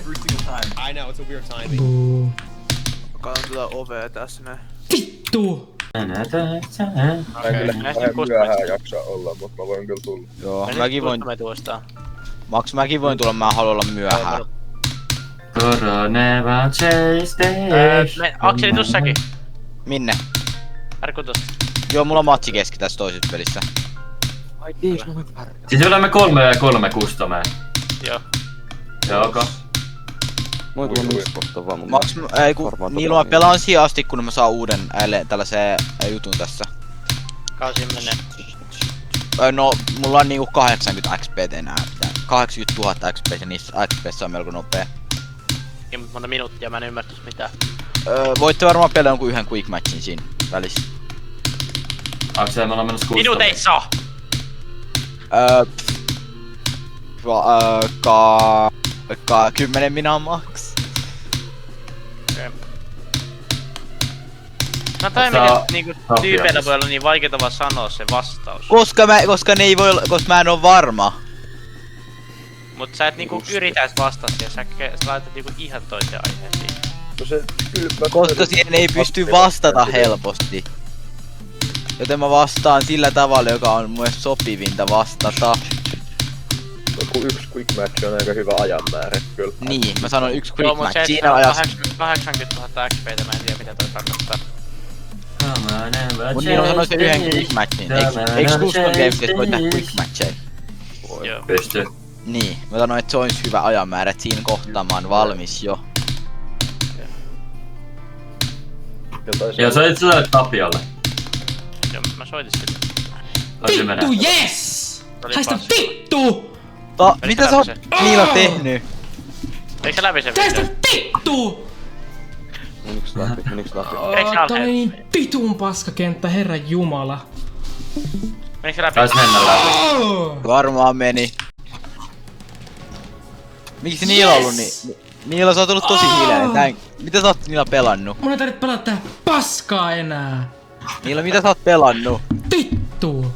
every single time. I know, it's a weird timing. Buu. Katon tätä ovea tässä näin. Vittu! Mä en kyllä myöhään jaksaa olla, mut mä voin kyllä tulla. Joo, mäkin voin... Me tuostaan. Mäkin voin tulla, mä haluan olla myöhään. Coroneva chase Akseli, tuu säkin. Minne? Arku tosta. Joo, mulla on matsi keski tässä toisessa pelissä. Siis olemme 3v3 kustomeen. Joo. Joo, ok. Moi tulla missä kohtaa vaan mun Niillä mä pelaan siihen asti, kun mä saan uuden tällaisen jutun tässä. Kausi menee. No, mulla on niinku 80 XP enää. 80 000 XP ja niissä XP on melko nopea. Ja monta minuuttia, mä en ymmärtäis mitään. Voitte varmaan pelaa jonkun yhden quick matchin siinä välissä. Akseli, me ollaan menossa kustomeen. Minuuteissa! Vaikka 10 minaa max. Okei. Mä tajun mikä niinku tyypeillä voi olla niin vaikeeta vaan sanoa se vastaus. Koska mä en oo varma. Mut sä et niinku yritä vastata ja sä laitat niinku ihan toiseen aiheeseen. No se kyllä Koska siihen ei pysty vastata helposti. Joten mä vastaan sillä tavalla, joka on mun mielestä sopivinta vastata. Joku yksi quick match on aika hyvä ajanmäärä, kyllä. Niin, mä sanon yksi Joo, quick mut match. se, Siinä ajassa. 80 000 XP:tä, mä en tiedä mitä toi tarkoittaa. Mut niin on sanonut sen yhden quick matchin. Eiks Custom Games voi tehdä quick matcheja? Joo. Pystyy. Niin, mä sanoin, että se olisi hyvä ajanmäärä, et siinä kohtaa mä oon valmis jo. Joo, sä olit Tapiolle. Joo, mä soitin sille. Vittu, yes! Haista vittu! Mitä sä oot niillä tehnyt? Eikö se läpi se Haista video? vittu! Meniks läpi? Toi niin vitun paskakenttä, herran jumala. Menikö se läpi? Tais mennä läpi. Varmaan meni. Miksi niillä on ollut niin? Niillä sä oot ollut tosi hiljainen. Mitä sä oot niillä pelannut? Mun ei tarvitse pelata tää paskaa enää. Niillä mitä sä oot pelannut? Vittu!